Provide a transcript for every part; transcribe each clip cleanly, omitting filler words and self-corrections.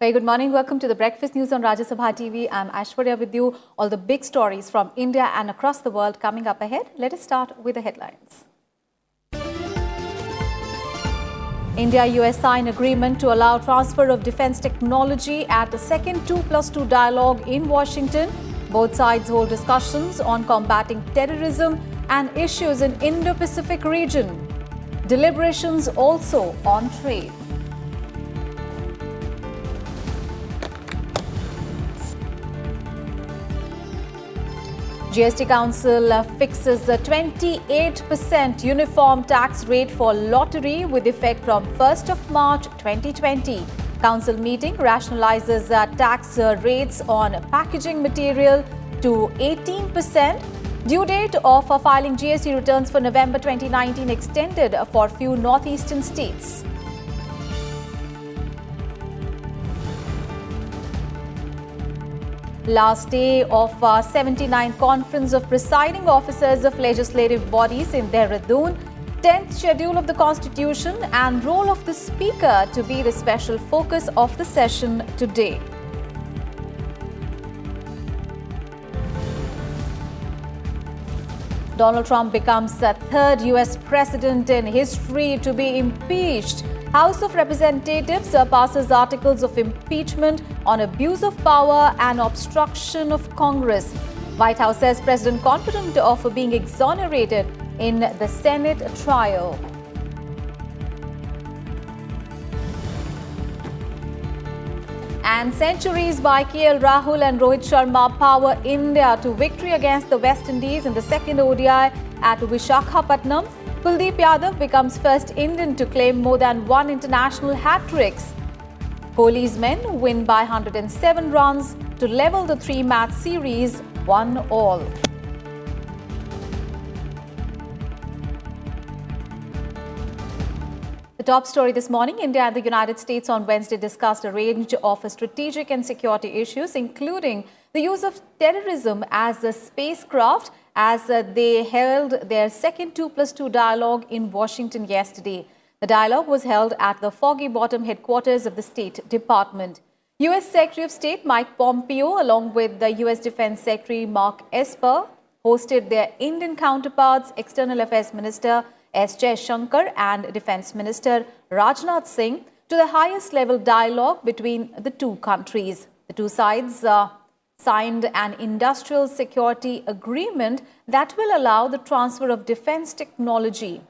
Very good morning. Welcome to the Breakfast News on Rajya Sabha TV. I'm Aishwarya with you. All the big stories from India and across the world coming up ahead. Let us start with the headlines. India-U.S. sign agreement to allow transfer of defense technology at the second 2+2 dialogue in Washington. Both sides hold discussions on combating terrorism and issues in Indo-Pacific region. Deliberations also on trade. GST Council fixes the 28% uniform tax rate for lottery with effect from 1st of March 2020. Council meeting rationalizes tax rates on packaging material to 18%. Due date of filing GST returns for November 2019 extended for few northeastern states. Last day of 79th Conference of Presiding Officers of Legislative Bodies in Dehradun. 10th schedule of the Constitution and role of the Speaker to be the special focus of the session today. Donald Trump becomes the third U.S. president in history to be impeached. House of Representatives passes articles of impeachment on abuse of power and obstruction of Congress. White House says President confident of being exonerated in the Senate trial. And centuries by KL Rahul and Rohit Sharma power India to victory against the West Indies in the second ODI at Visakhapatnam. Kuldeep Yadav becomes first Indian to claim more than one international hat-tricks. Kohli's men win by 107 runs to level the three-match series 1-1. The top story this morning, India and the United States on Wednesday discussed a range of strategic and security issues, including the use of terrorism as a spacecraft, as they held their second 2+2 dialogue in Washington yesterday. The dialogue was held at the Foggy Bottom headquarters of the State Department. U.S. Secretary of State Mike Pompeo, along with the U.S. Defense Secretary Mark Esper, hosted their Indian counterparts, External Affairs Minister S. Jaishankar and Defense Minister Rajnath Singh, to the highest level dialogue between the two countries. The two sides signed an industrial security agreement that will allow the transfer of defense technology.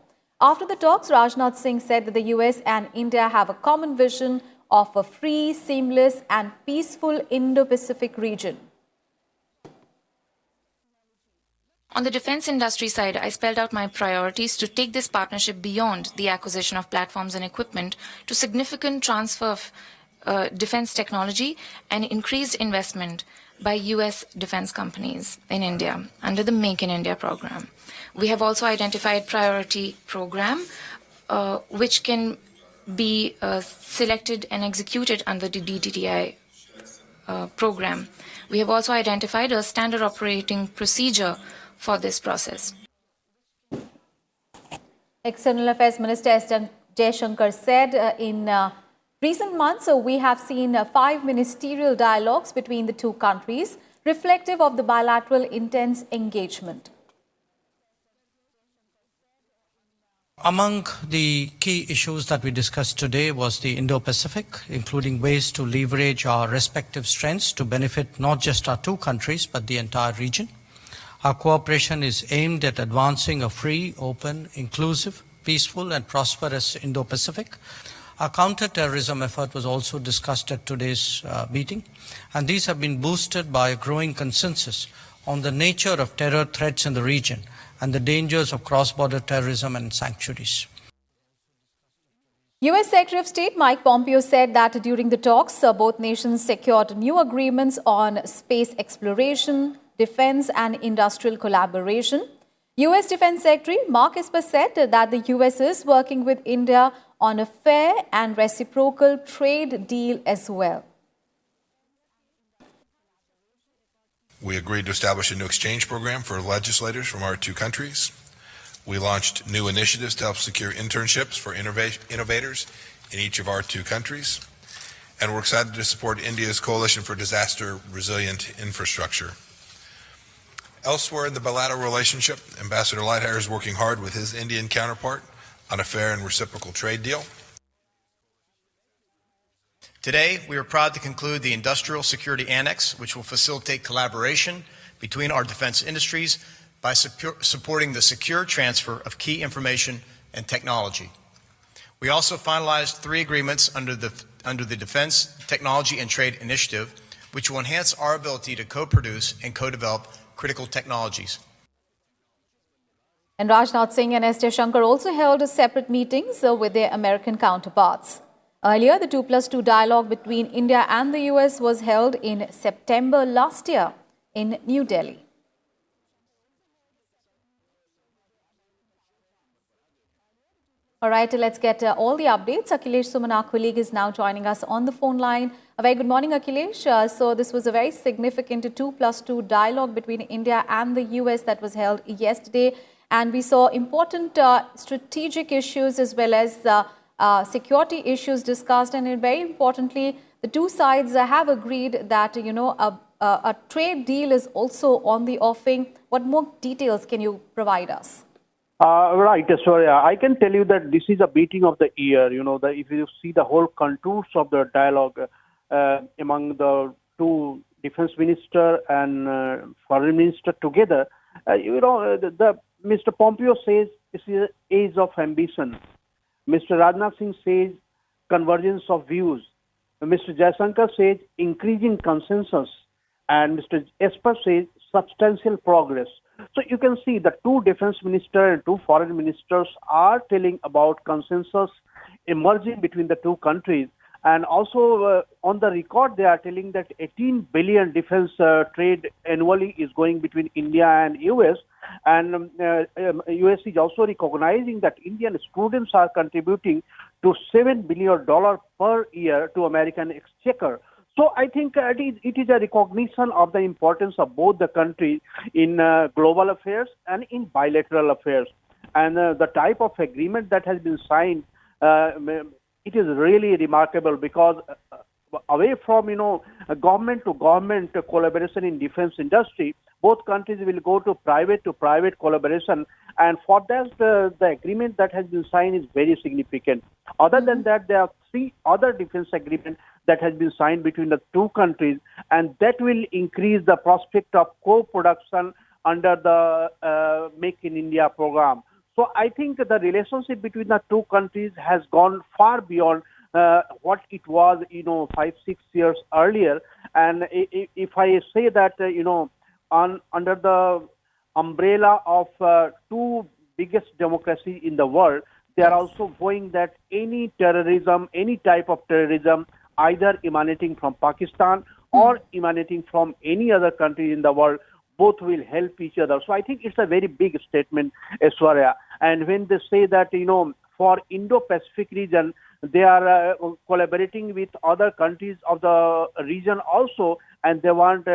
After the talks, Rajnath Singh said that the US and India have a common vision of a free, seamless and peaceful Indo-Pacific region. On the defense industry side, I spelled out my priorities to take this partnership beyond the acquisition of platforms and equipment to significant transfer of defense technology and increased investment by U.S. defense companies in India under the Make in India program. We have also identified priority program which can be selected and executed under the DTTI program. We have also identified a standard operating procedure for this process. External Affairs Minister S. Jaishankar said in recent months, we have seen 5 ministerial dialogues between the two countries, reflective of the bilateral intense engagement. Among the key issues that we discussed today was the Indo-Pacific, including ways to leverage our respective strengths to benefit not just our two countries, but the entire region. Our cooperation is aimed at advancing a free, open, inclusive, peaceful and prosperous Indo-Pacific. Our counter-terrorism effort was also discussed at today's meeting, and these have been boosted by a growing consensus on the nature of terror threats in the region and the dangers of cross-border terrorism and sanctuaries. U.S. Secretary of State Mike Pompeo said that during the talks, both nations secured new agreements on space exploration, defense and industrial collaboration. U.S. Defense Secretary Mark Esper said that the U.S. is working with India on a fair and reciprocal trade deal as well. We agreed to establish a new exchange program for legislators from our two countries. We launched new initiatives to help secure internships for innovators in each of our two countries. and we're excited to support India's Coalition for Disaster Resilient Infrastructure. Elsewhere in the bilateral relationship, Ambassador Lighthizer is working hard with his Indian counterpart on a fair and reciprocal trade deal. Today, we are proud to conclude the Industrial Security Annex, which will facilitate collaboration between our defense industries by supporting the secure transfer of key information and technology. We also finalized 3 agreements under the Defense, Technology, and Trade Initiative, which will enhance our ability to co-produce and co-develop critical technologies. And Rajnath Singh and S. Jaishankar also held separate meetings with their American counterparts. Earlier, the 2+2 dialogue between India and the US was held in September last year in New Delhi. All right, let's get all the updates. Akhilesh Suman, our colleague, is now joining us on the phone line. A very good morning, Akhilesh. So this was a very significant 2+2 dialogue between India and the US that was held yesterday. And we saw important strategic issues as well as security issues discussed. And very importantly, the two sides have agreed that, a trade deal is also on the offing. What more details can you provide us? Right, Aishwarya. I can tell you that this is a meeting of the year. If you see the whole contours of the dialogue among the two defense minister and foreign minister together, Mr. Pompeo says this is an age of ambition. Mr. Rajnath Singh says convergence of views. Mr. Jaishankar says increasing consensus. And Mr. Esper says substantial progress. So you can see the two defense ministers and two foreign ministers are telling about consensus emerging between the two countries. And also on the record, they are telling that 18 billion defense trade annually is going between India and US. And US is also recognizing that Indian students are contributing to $7 billion per year to American exchequer. So I think it is a recognition of the importance of both the countries in global affairs and in bilateral affairs. And the type of agreement that has been signed, it is really remarkable because away from, government to government collaboration in defense industry, both countries will go to private collaboration. And for that, the agreement that has been signed is very significant. Other than that, there are 3 other defense agreements that has been signed between the two countries, and that will increase the prospect of co-production under the Make in India program. So I think the relationship between the two countries has gone far beyond what it was, 5-6 years earlier. And if I say that, under the umbrella of 2 biggest democracies in the world, they are also going that any terrorism, any type of terrorism, either emanating from Pakistan or emanating from any other country in the world, both will help each other. So I think it's a very big statement, Aishwarya. And when they say that, for Indo-Pacific region, they are collaborating with other countries of the region also, and they want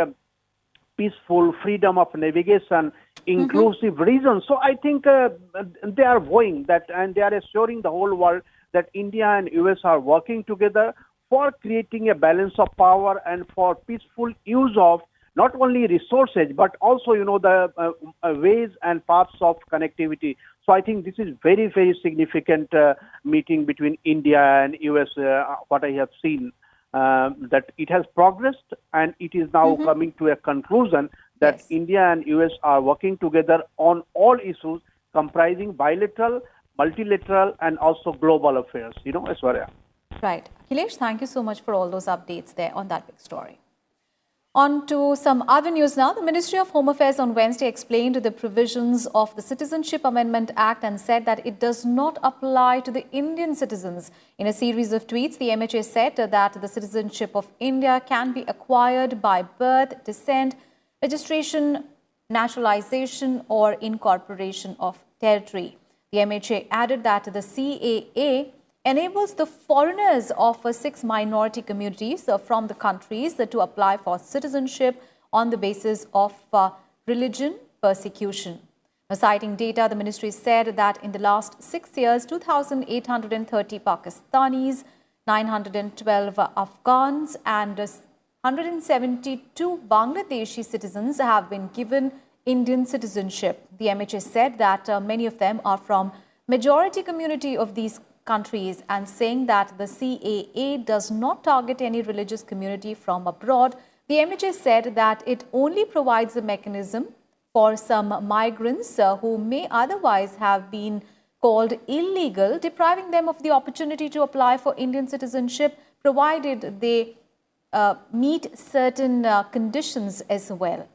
peaceful freedom of navigation, inclusive region. So I think they are going that, and they are assuring the whole world that India and US are working together for creating a balance of power and for peaceful use of not only resources, but also, the ways and paths of connectivity. So I think this is very, very significant meeting between India and US, what I have seen, that it has progressed and it is now coming to a conclusion that India and US are working together on all issues comprising bilateral, multilateral, and also global affairs, Aishwarya. Right. Akhilesh, thank you so much for all those updates there on that big story. On to some other news now. The Ministry of Home Affairs on Wednesday explained the provisions of the Citizenship Amendment Act and said that it does not apply to the Indian citizens. In a series of tweets, the MHA said that the citizenship of India can be acquired by birth, descent, registration, naturalization, or incorporation of territory. The MHA added that the CAA enables the foreigners of 6 minority communities from the countries to apply for citizenship on the basis of religion persecution. Citing data, the ministry said that in the last 6 years, 2,830 Pakistanis, 912 Afghans and 172 Bangladeshi citizens have been given Indian citizenship. The MHA said that many of them are from majority community of these countries, and saying that the CAA does not target any religious community from abroad. The MHA said that it only provides a mechanism for some migrants who may otherwise have been called illegal, depriving them of the opportunity to apply for Indian citizenship, provided they meet certain conditions as well.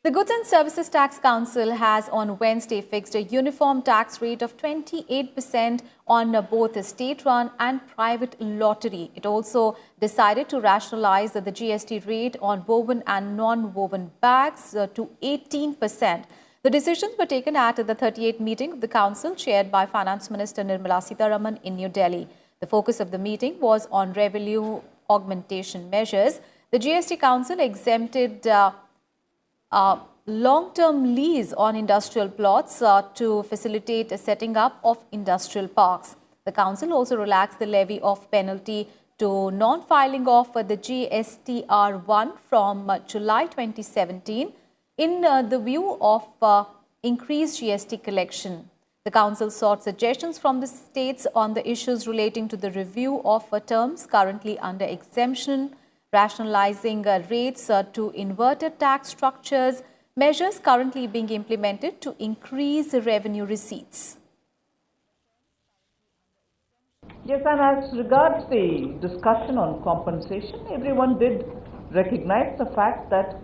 The Goods and Services Tax Council has on Wednesday fixed a uniform tax rate of 28% on both state-run and private lottery. It also decided to rationalize the GST rate on woven and non-woven bags to 18%. The decisions were taken at the 38th meeting of the Council chaired by Finance Minister Nirmala Sitharaman in New Delhi. The focus of the meeting was on revenue augmentation measures. The GST Council exempted long-term lease on industrial plots to facilitate the setting up of industrial parks. The Council also relaxed the levy of penalty to non-filing of the GSTR1 from July 2017 in the view of increased GST collection. The Council sought suggestions from the states on the issues relating to the review of terms currently under exemption, rationalizing rates to inverted tax structures, measures currently being implemented to increase revenue receipts. Yes, and as regards the discussion on compensation, everyone did recognize the fact that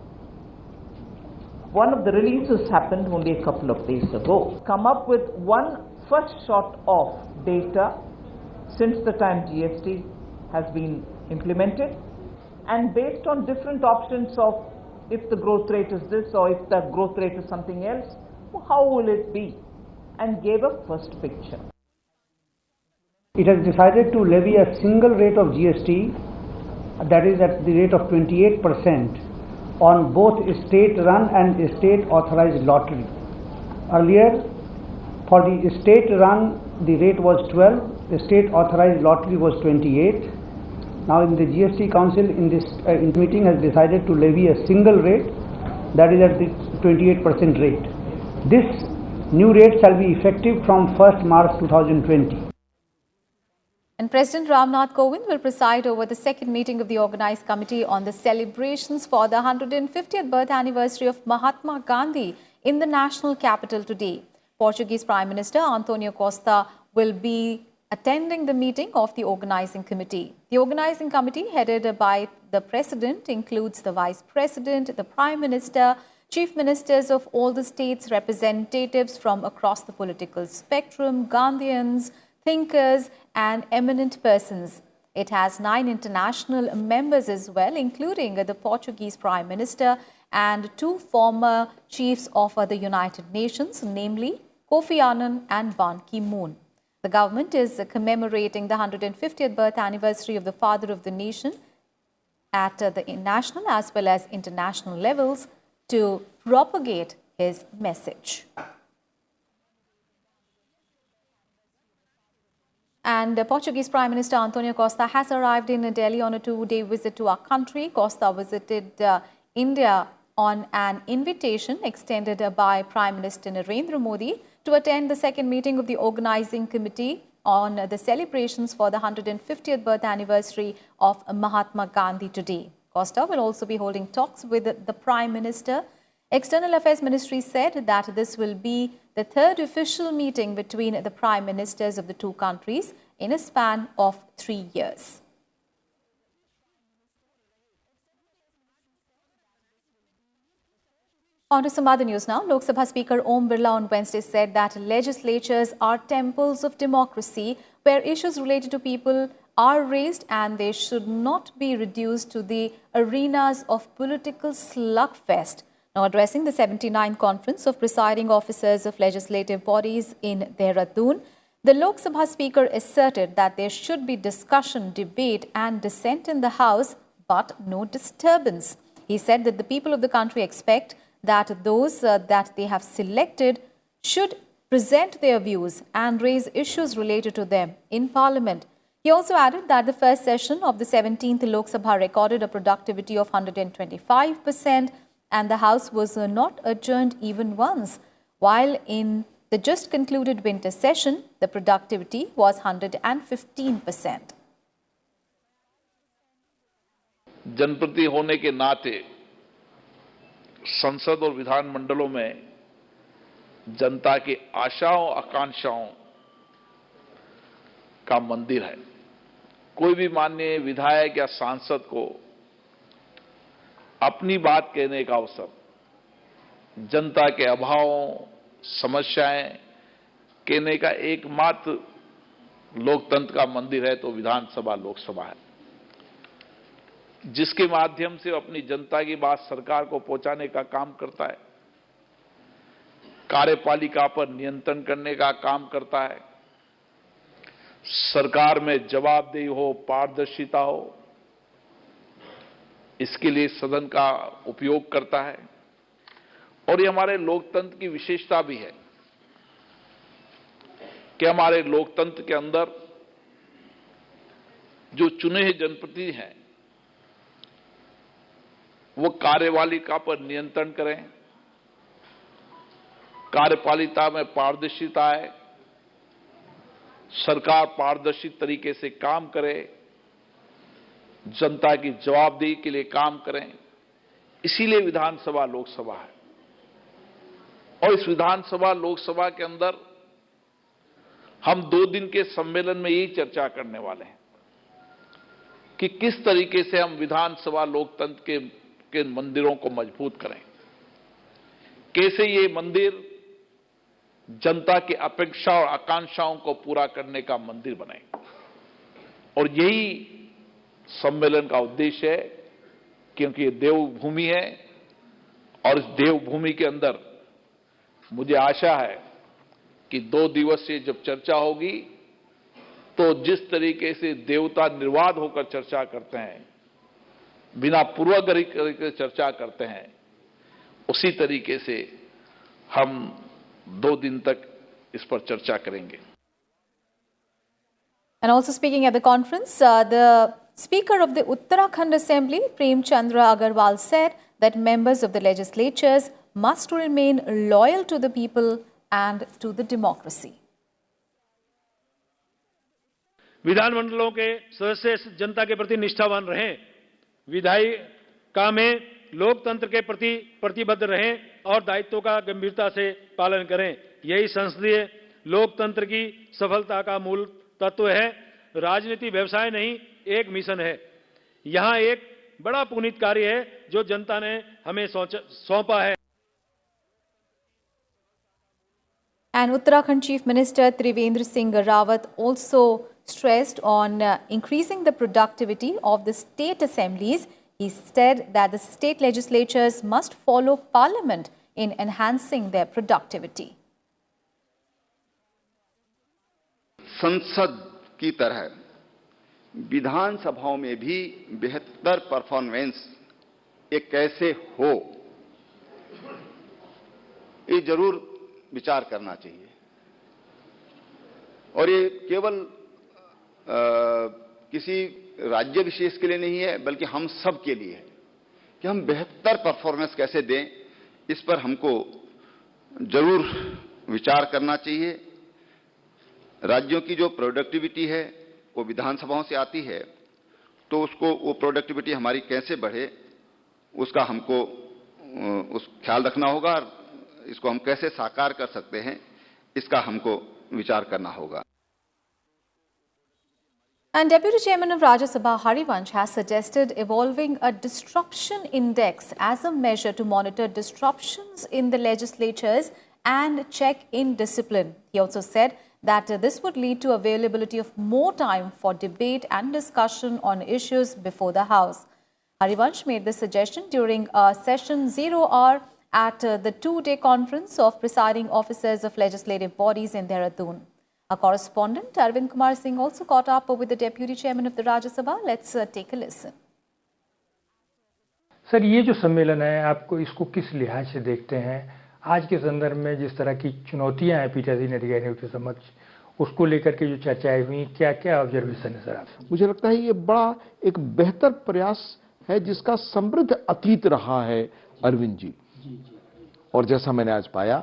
one of the releases happened only a couple of days ago. Come up with one first shot of data since the time GST has been implemented, and based on different options of if the growth rate is this or if the growth rate is something else, how will it be? And gave a first picture. It has decided to levy a single rate of GST, that is at the rate of 28%, on both state-run and state-authorized lottery. Earlier, for the state-run, the rate was 12, the state-authorized lottery was 28. Now, in the GST Council, in this meeting, has decided to levy a single rate, that is at the 28% rate. This new rate shall be effective from 1st March 2020. And President Ramnath Kovind will preside over the second meeting of the Organized Committee on the celebrations for the 150th birth anniversary of Mahatma Gandhi in the national capital today. Portuguese Prime Minister Antonio Costa will be attending the meeting of the Organizing Committee. The Organizing Committee, headed by the President, includes the Vice President, the Prime Minister, Chief Ministers of all the states, representatives from across the political spectrum, Gandhians, thinkers and eminent persons. It has 9 international members as well, including the Portuguese Prime Minister and 2 former chiefs of the United Nations, namely Kofi Annan and Ban Ki-moon. The government is commemorating the 150th birth anniversary of the father of the nation at the national as well as international levels to propagate his message. And Portuguese Prime Minister Antonio Costa has arrived in Delhi on a 2-day visit to our country. Costa visited India on an invitation extended by Prime Minister Narendra Modi to attend the second meeting of the Organizing Committee on the celebrations for the 150th birth anniversary of Mahatma Gandhi today. Costa will also be holding talks with the Prime Minister. External Affairs Ministry said that this will be the 3rd official meeting between the Prime Ministers of the 2 countries in a span of 3 years. On to some other news now. Lok Sabha Speaker Om Birla on Wednesday said that legislatures are temples of democracy where issues related to people are raised and they should not be reduced to the arenas of political slugfest. Now addressing the 79th Conference of Presiding Officers of Legislative Bodies in Dehradun, the Lok Sabha Speaker asserted that there should be discussion, debate and dissent in the House, but no disturbance. He said that the people of the country expect that those that they have selected should present their views and raise issues related to them in Parliament. He also added that the first session of the 17th Lok Sabha recorded a productivity of 125% and the House was not adjourned even once, while in the just concluded winter session, the productivity was 115%. जनप्रति होने के नाते संसद और विधानमंडलों में जनता की आशाओं आकांक्षाओं का मंदिर है। कोई भी माननीय विधायक या सांसद को अपनी बात कहने का अवसर, जनता के अभावों, समस्याएं कहने का एकमात्र लोकतंत्र का मंदिर है तो विधानसभा लोकसभा है, जिसके माध्यम से अपनी जनता की बात सरकार को पहुंचाने का काम करता है, कार्यपालिका पर नियंत्रण करने का काम करता है, सरकार में जवाबदेही हो, पारदर्शिता हो, इसके लिए सदन का उपयोग करता है। और ये हमारे लोकतंत्र की विशेषता भी है कि हमारे लोकतंत्र के अंदर जो चुने हुए जनप्रतिनिधि हैं वो कार्यपालिका पर नियंत्रण करें, कार्यपालिका में पारदर्शिता है, सरकार पारदर्शी तरीके से काम करे, जनता की जवाबदेही के लिए काम करें। इसीलिए विधानसभा लोकसभा है। और इस विधानसभा लोकसभा के अंदर हम 2 दिन के सम्मेलन में यही चर्चा करने वाले हैं कि किस तरीके से हम विधानसभा लोकतंत्र के मंदिरों को मजबूत करें, कैसे ये मंदिर जनता की अपेक्षा और आकांक्षाओं को पूरा करने का मंदिर बने। और यही सम्मेलन का उद्देश्य है, क्योंकि ये देवभूमि है और इस देवभूमि के अंदर मुझे आशा है कि 2 दिवसीय जब चर्चा होगी तो जिस तरीके से देवता निर्वाध होकर चर्चा करते हैं, बिना पूर्वाग्रह के चर्चा करते हैं, उसी तरीके से हम 2 दिन तक इस पर चर्चा करेंगे। And also speaking at the conference, the Speaker of the Uttarakhand Assembly, Prem Chandra Agarwal, said that members of the legislatures must remain loyal to the people and to the democracy. विधानमंडलों के सदस्य जनता के प्रति निष्ठावान रहें, विधायिका में लोकतंत्र के प्रति प्रतिबद्ध रहें और दायित्वों का गंभीरता से पालन करें। यही संसदीय लोकतंत्र की सफलता का मूल तत्व है। राजनीति व्यवसाय नहीं, एक मिशन है। यहां एक बड़ा पुनीत कार्य है जो जनता ने हमें सौंपा है। And Uttarakhand Chief Minister Trivendra Singh Rawat also stressed on increasing the productivity of the state assemblies. He said that the state legislatures must follow Parliament in enhancing their productivity. संसद की तरह विधानसभाओं में भी बेहतर परफॉर्मेंस एक कैसे हो, ये जरूर विचार करना चाहिए। और ये केवल किसी राज्य विशेष के लिए नहीं है, बल्कि हम सब के लिए है कि हम बेहतर परफॉर्मेंस कैसे दें। इस पर हमको जरूर विचार करना चाहिए। राज्यों की जो प्रोडक्टिविटी है वो विधानसभाओं से आती है, तो उसको वो प्रोडक्टिविटी हमारी कैसे बढ़े उसका हमको उस ख्याल रखना होगा। और इसको हम कैसे साकार कर सकते हैं, इसका हमको विचार करना होगा। And Deputy Chairman of Rajya Sabha Harivansh has suggested evolving a disruption index as a measure to monitor disruptions in the legislatures and check indiscipline. He also said that this would lead to availability of more time for debate and discussion on issues before the House. Harivansh made this suggestion during a session 0 hour at the 2-day conference of presiding officers of legislative bodies in Dehradun. Our correspondent Arvind Kumar Singh also caught up with the Deputy Chairman of the Rajya Sabha. Let's take a listen. Sir, ये जो सम्मेलन है, आपको इसको किस लिहाज से देखते हैं? आज के संदर्भ में जिस तरह की चुनौतियां हैं पीठासीन अधिकारियों के समक्ष, उसको लेकर के जो चर्चाएं हुई, क्या क्या ऑब्जर्वेशन है सर आप? मुझे लगता है ये बड़ा एक बेहतर प्रयास है जिसका समृद्ध अतीत रहा है अरविंद जी। और जैसा मैंने आज पाया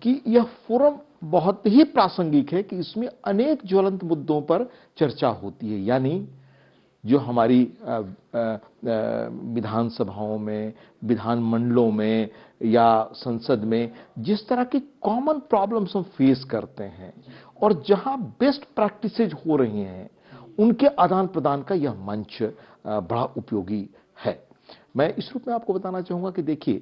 कि यह फोरम बहुत ही प्रासंगिक है कि इसमें अनेक ज्वलंत मुद्दों पर चर्चा होती है। यानी जो हमारी विधानसभाओं में, विधानमंडलों में या संसद में जिस तरह की कॉमन प्रॉब्लम्स हम फेस करते हैं और जहां बेस्ट प्रैक्टिसेज हो रही हैं, उनके आदान प्रदान का यह मंच बड़ा उपयोगी है। मैं इस रूप में आपको बताना चाहूंगा कि देखिए,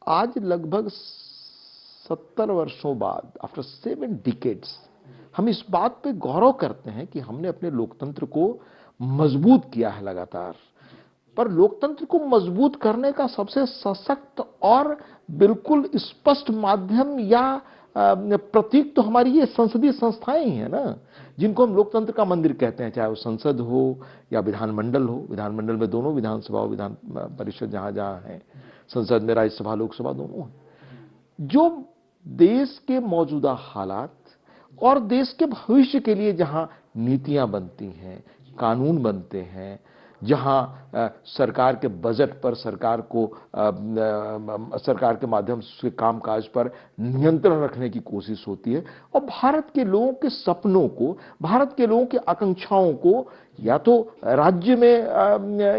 आज लगभग 70 वर्षों बाद, आफ्टर 7 डिकेड्स, हम इस बात पे गौरव करते हैं कि हमने अपने लोकतंत्र को मजबूत किया है लगातार। पर लोकतंत्र को मजबूत करने का सबसे सशक्त और बिल्कुल स्पष्ट माध्यम या प्रतीक तो हमारी ये संसदीय संस्थाएं ही है ना, जिनको हम लोकतंत्र का मंदिर कहते हैं, चाहे वो संसद हो या विधानमंडल हो। विधानमंडल में दोनों विधानसभा और विधान परिषद जहां जहां है, संसद में राज्यसभा लोकसभा दोनों है, जो देश के मौजूदा हालात और देश के भविष्य के लिए जहां नीतियां बनती हैं, कानून बनते हैं, जहां सरकार के बजट पर सरकार के माध्यम से कामकाज पर नियंत्रण रखने की कोशिश होती है, और भारत के लोगों के सपनों को, भारत के लोगों की आकांक्षाओं को या तो राज्य में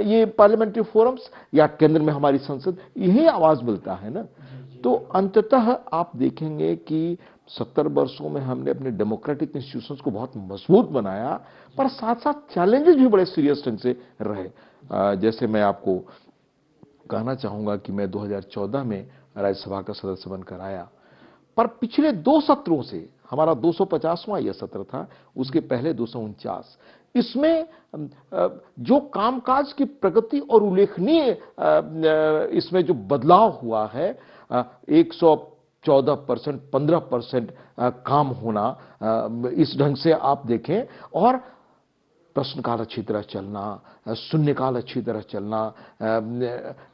ये पार्लियामेंट्री फोरम्स या केंद्र में हमारी संसद, यही आवाज मिलता है ना। तो अंततः आप देखेंगे कि 70 वर्षों में हमने अपने डेमोक्रेटिक इंस्टीट्यूशंस को बहुत मजबूत बनाया, पर साथ साथ चैलेंजेस भी बड़े सीरियस ढंग से रहे। जैसे मैं आपको कहना चाहूंगा कि मैं 2014 में राज्यसभा का सदस्य बनकर आया, पर पिछले 2 सत्रों से, हमारा 250वां यह सत्र था, उसके पहले 249, इसमें जो कामकाज की प्रगति और उल्लेखनीय इसमें जो बदलाव हुआ है, 114%, 15% काम होना, इस ढंग से आप देखें, और प्रश्नकाल अच्छी तरह चलना, शून्यकाल अच्छी तरह चलना,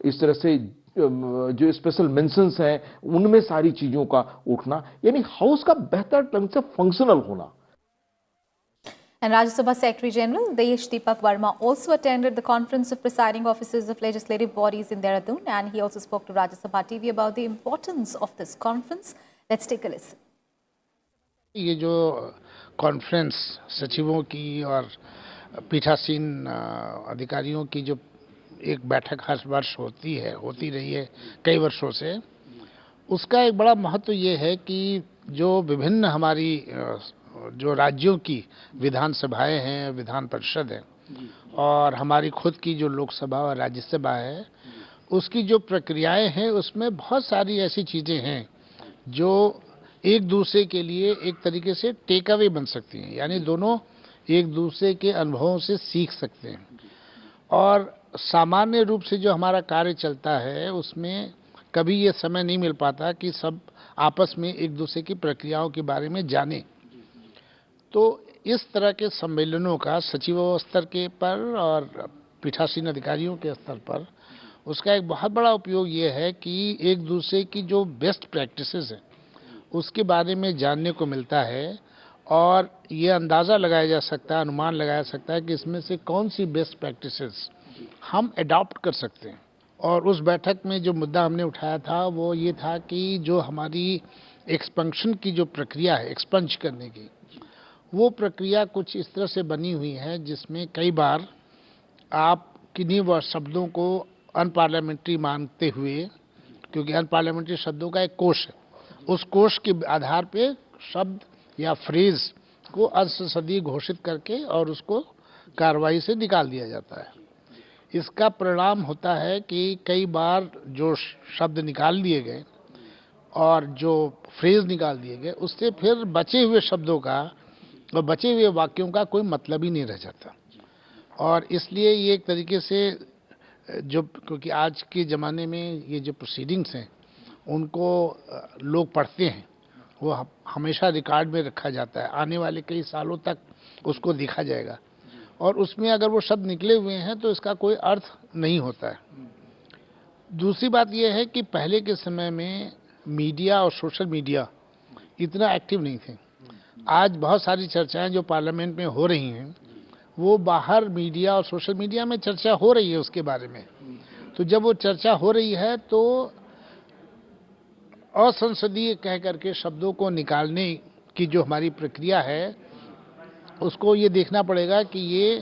इस तरह से जो स्पेशल मेंशंस हैं उनमें सारी चीजों का उठना, यानी हाउस का बेहतर ढंग से फंक्शनल होना। And Rajya Sabha Secretary General Desh Deepak Verma also attended the conference of presiding officers of legislative bodies in Dehradun, and he also spoke to Rajya Sabha TV about the importance of this conference. Let's take a listen. ये जो conference सचिवों की और पीठासीन अधिकारियों की जो एक बैठक हर वर्ष होती रही है कई वर्षों से, उसका एक बड़ा महत्व ये है कि जो विभिन्न हमारी जो राज्यों की विधानसभाएं हैं, विधान परिषद है, और हमारी खुद की जो लोकसभा और राज्यसभा है, उसकी जो प्रक्रियाएं हैं उसमें बहुत सारी ऐसी चीजें हैं जो एक दूसरे के लिए एक तरीके से टेक अवे बन सकती हैं, यानी दोनों एक दूसरे के अनुभवों से सीख सकते हैं। और सामान्य रूप से जो हमारा कार्य चलता है उसमें कभी ये समय नहीं मिल पाता कि सब आपस में एक दूसरे की प्रक्रियाओं के बारे में जाने। तो इस तरह के सम्मेलनों का सचिवों स्तर के पर और पीठासीन अधिकारियों के स्तर पर उसका एक बहुत बड़ा उपयोग ये है कि एक दूसरे की जो बेस्ट प्रैक्टिसेस हैं उसके बारे में जानने को मिलता है, और ये अंदाज़ा लगाया जा सकता है, अनुमान लगाया सकता है कि इसमें से कौन सी बेस्ट प्रैक्टिसेस हम अडॉप्ट कर सकते हैं। और उस बैठक में जो मुद्दा हमने उठाया था वो ये था कि जो हमारी एक्सपेंशन की जो प्रक्रिया है, एक्सपंज करने की, वो प्रक्रिया कुछ इस तरह से बनी हुई है जिसमें कई बार आप किन्हीं वह शब्दों को अनपार्लियामेंट्री मानते हुए, क्योंकि अनपार्लियामेंट्री शब्दों का एक कोश है, उस कोश के आधार पे शब्द या फ्रेज को असंसदीय घोषित करके और उसको कार्रवाई से निकाल दिया जाता है। इसका परिणाम होता है कि कई बार जो शब्द निकाल दिए गए और जो फ्रेज निकाल दिए गए, उससे फिर बचे हुए शब्दों का और बचे हुए वाक्यों का कोई मतलब ही नहीं रह जाता। और इसलिए ये एक तरीके से जो, क्योंकि आज के ज़माने में ये जो प्रोसीडिंग्स हैं उनको लोग पढ़ते हैं, वो हमेशा रिकॉर्ड में रखा जाता है, आने वाले कई सालों तक उसको देखा जाएगा, और उसमें अगर वो शब्द निकले हुए हैं तो इसका कोई अर्थ नहीं होता है। दूसरी बात यह है कि पहले के समय में मीडिया और सोशल मीडिया इतना एक्टिव नहीं थे। आज बहुत सारी चर्चाएं जो पार्लियामेंट में हो रही हैं वो बाहर मीडिया और सोशल मीडिया में चर्चा हो रही है उसके बारे में। तो जब वो चर्चा हो रही है तो असंसदीय कह करके शब्दों को निकालने की जो हमारी प्रक्रिया है उसको ये देखना पड़ेगा कि ये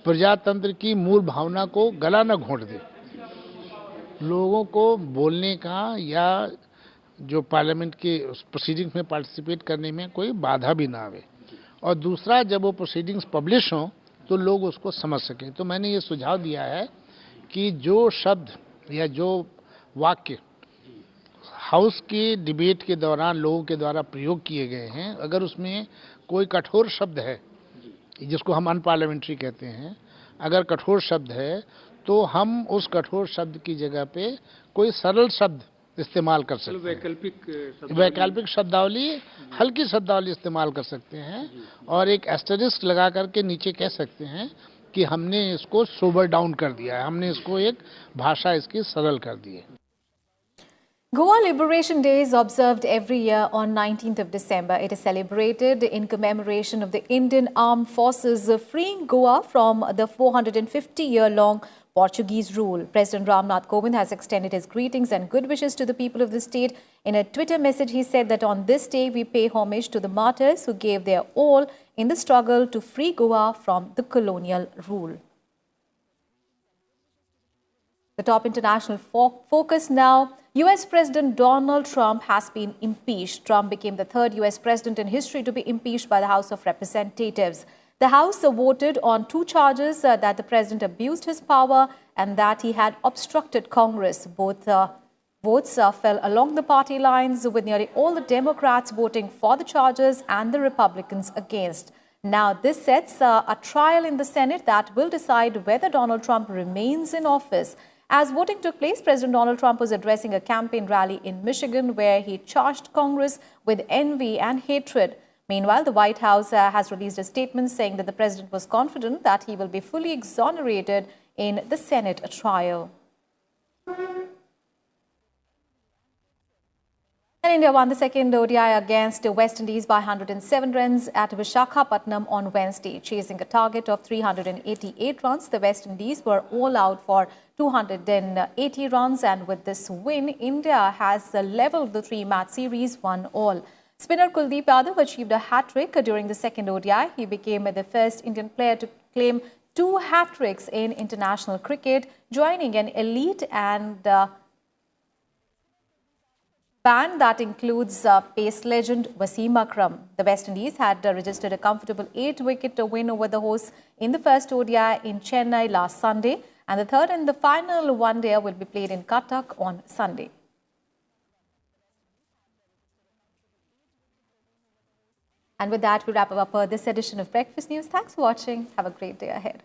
प्रजातंत्र की मूल भावना को गला न घोंट दे, लोगों को बोलने का या जो पार्लियामेंट के प्रोसीडिंग्स में पार्टिसिपेट करने में कोई बाधा भी ना आवे। और दूसरा, जब वो प्रोसीडिंग्स पब्लिश हों तो लोग उसको समझ सकें। तो मैंने ये सुझाव दिया है कि जो शब्द या जो वाक्य हाउस के डिबेट के दौरान लोगों के द्वारा प्रयोग किए गए हैं, अगर उसमें कोई कठोर शब्द है जिसको हम अनपार्लियामेंट्री कहते हैं, अगर कठोर शब्द है तो हम उस कठोर शब्द की जगह पे कोई सरल शब्द इस्तेमाल कर सकते हैं। वैकल्पिक शब्दावली, हल्की शब्दावली इस्तेमाल कर सकते हैं और एक एस्टेरिस्क लगा करके नीचे कह सकते हैं कि हमने इसको सोबर डाउन कर दिया है, हमने इसको एक भाषा इसकी सरल कर दी है। Goa Liberation Day is observed every year on 19th of December. It is celebrated in commemoration of the Indian Armed Forces freeing Goa from the 450-year-long Portuguese rule. President Ramnath Kovind has extended his greetings and good wishes to the people of the state. In a Twitter message, he said that on this day, we pay homage to the martyrs who gave their all in the struggle to free Goa from the colonial rule. The top international focus now. U.S. President Donald Trump has been impeached. Trump became the third U.S. president in history to be impeached by the House of Representatives. The House voted on two charges that the president abused his power and that he had obstructed Congress. Both votes fell along the party lines, with nearly all the Democrats voting for the charges and the Republicans against. Now, this sets a trial in the Senate that will decide whether Donald Trump remains in office. As voting took place, President Donald Trump was addressing a campaign rally in Michigan where he charged Congress with envy and hatred. Meanwhile, the White House has released a statement saying that the president was confident that he will be fully exonerated in the Senate trial. And India won the second ODI against West Indies by 107 runs at Visakhapatnam on Wednesday. Chasing a target of 388 runs, the West Indies were all out for 280 runs, and with this win, India has levelled the three-match series 1-1. Spinner Kuldeep Yadav achieved a hat-trick during the second ODI. He became the first Indian player to claim 2 hat-tricks in international cricket, joining an elite and band that includes pace legend Wasim Akram. The West Indies had registered a comfortable 8-wicket win over the hosts in the first ODI in Chennai last Sunday, and the third and the final one-day will be played in Cuttack on Sunday. And with that, we wrap up this edition of Breakfast News. Thanks for watching. Have a great day ahead.